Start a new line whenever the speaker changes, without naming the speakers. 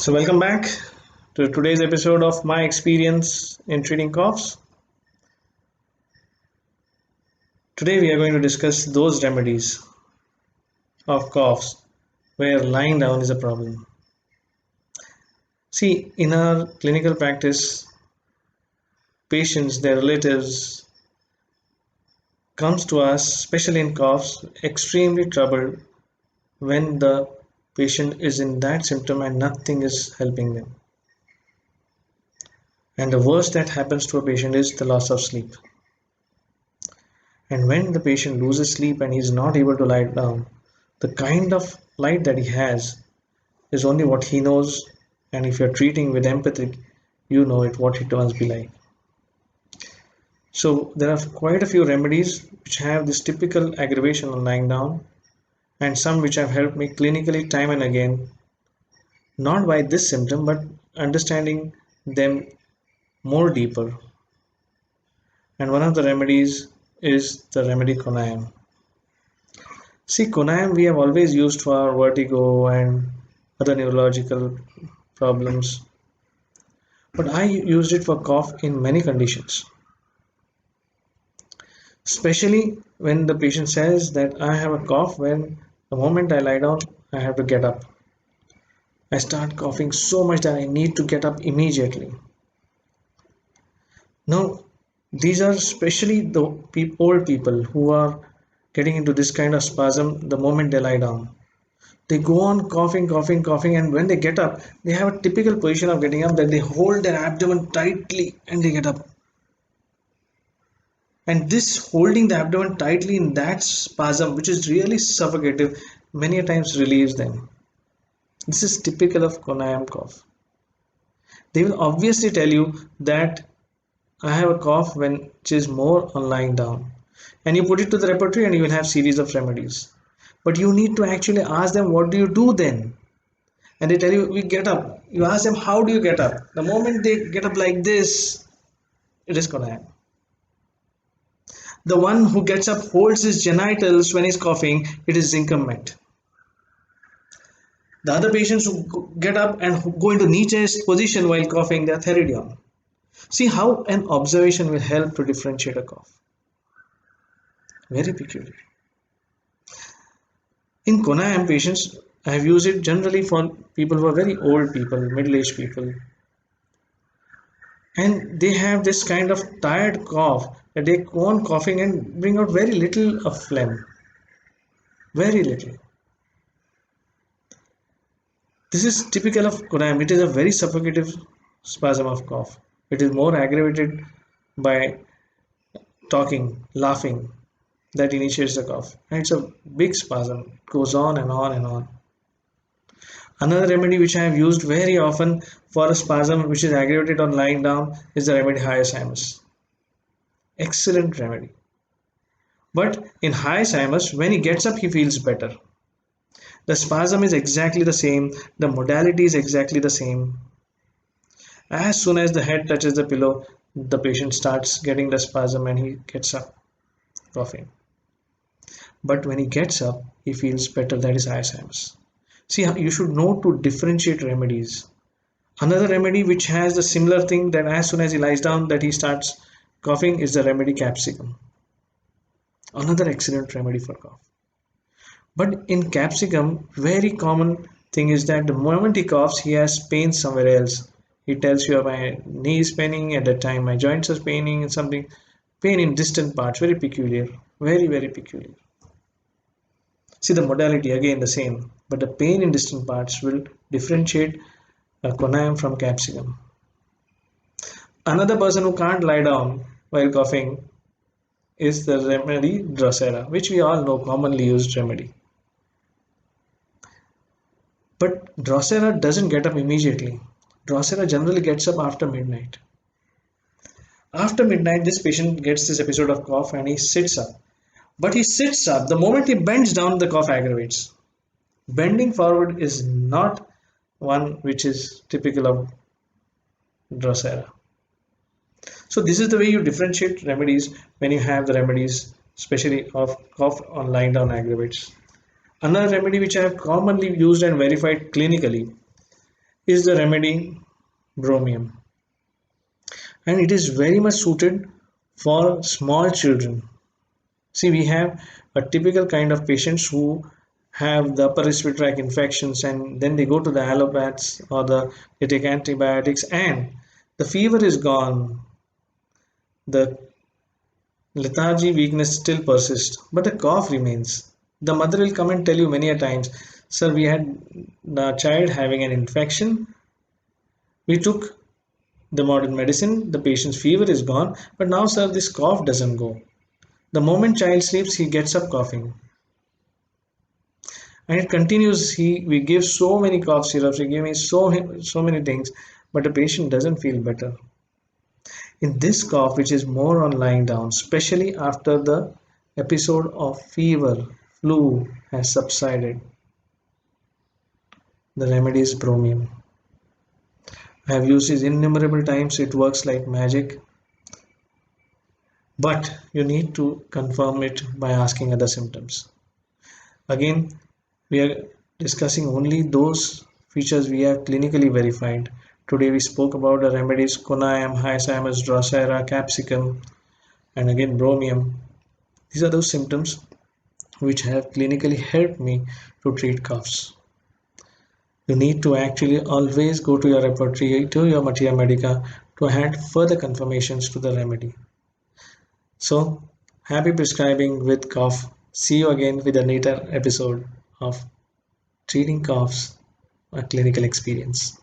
So, welcome back to today's episode of my experience in treating coughs. Today, we are going to discuss those remedies of coughs where lying down is a problem. See, in our clinical practice, patients, their relatives, comes to us, especially in coughs, extremely troubled when the patient is in that symptom and nothing is helping them. And the worst that happens to a patient is the loss of sleep. And when the patient loses sleep and he's not able to lie down, the kind of light that he has is only what he knows. And if you're treating with empathy, you know it what it must be like. So there are quite a few remedies which have this typical aggravation on lying down, and some which have helped me clinically time and again, not by this symptom, but understanding them more deeper. And one of the remedies is the remedy Conayam. See, Conayam we have always used for vertigo and other neurological problems, but I used it for cough in many conditions. Especially when the patient says that I have a cough when the moment I lie down, I have to get up. I start coughing so much that I need to get up immediately. Now, these are especially the old people who are getting into this kind of spasm the moment they lie down. They go on coughing, coughing, coughing, and when they get up, they have a typical position of getting up that they hold their abdomen tightly and they get up. And this holding the abdomen tightly in that spasm, which is really suffocative, many a times relieves them. This is typical of Conayam cough. They will obviously tell you that I have a cough when which is more on lying down. And you put it to the repertory and you will have series of remedies. But you need to actually ask them, what do you do then? And they tell you, we get up. You ask them, how do you get up? The moment they get up like this, it is Conayam. The one who gets up holds his genitals when he's coughing, it is Zinc-O-Met. The other patients who get up and who go into knee chest position while coughing, they are Theridion. See how an observation will help to differentiate a cough. Very peculiar. In Conayam patients, I have used it generally for people who are very old people, middle-aged people. And they have this kind of tired cough that they go on coughing and bring out very little of phlegm. Very little. This is typical of Conayam. It is a very suffocative spasm of cough. It is more aggravated by talking, laughing that initiates the cough. And it's a big spasm. It goes on and on and on. Another remedy which I have used very often for a spasm which is aggravated on lying down is the remedy hyoscyamus. Excellent remedy. But in hyoscyamus, when he gets up, he feels better. The spasm is exactly the same, the modality is exactly the same. As soon as the head touches the pillow, the patient starts getting the spasm and he gets up coughing. But when he gets up, he feels better. That is hyoscyamus. See, you should know to differentiate remedies. Another remedy which has the similar thing that as soon as he lies down that he starts coughing is the remedy capsicum. Another excellent remedy for cough. But in capsicum, very common thing is that the moment he coughs, he has pain somewhere else. He tells you my knee is paining, at that time my joints are paining and something. Pain in distant parts, very peculiar, very, very peculiar. See the modality again the same, but the pain in distant parts will differentiate Conayam from capsicum. Another person who can't lie down while coughing is the remedy Drosera, which we all know commonly used remedy. But Drosera doesn't get up immediately. Drosera generally gets up after midnight. After midnight, this patient gets this episode of cough and he sits up. But he sits up. The moment he bends down, the cough aggravates. Bending forward is not one which is typical of Drosera. So this is the way you differentiate remedies when you have the remedies, especially of cough on lying down aggravates. Another remedy which I have commonly used and verified clinically is the remedy bromium, and it is very much suited for small children. See, we have a typical kind of patients who have the upper respiratory tract infections, and then they go to the allopaths or they take antibiotics, and the fever is gone, the lethargy, weakness still persists, but the cough remains. The mother will come and tell you many a times, sir, we had the child having an infection. We took the modern medicine, the patient's fever is gone, but now, sir, this cough doesn't go. The moment child sleeps, he gets up coughing. And it continues. We give so many cough syrups, we give me so many things, but the patient doesn't feel better. In this cough, which is more on lying down, especially after the episode of fever, flu has subsided, the remedy is bromium. I have used it innumerable times. It works like magic, but you need to confirm it by asking other symptoms. Again, we are discussing only those features we have clinically verified. Today we spoke about the remedies conaium, hyoscyamus, drosera, capsicum, and again bromium. These are those symptoms which have clinically helped me to treat coughs. You need to actually always go to your repertory, to your materia medica, to add further confirmations to the remedy. So, happy prescribing with cough. See you again with a later episode of treating coughs, a clinical experience.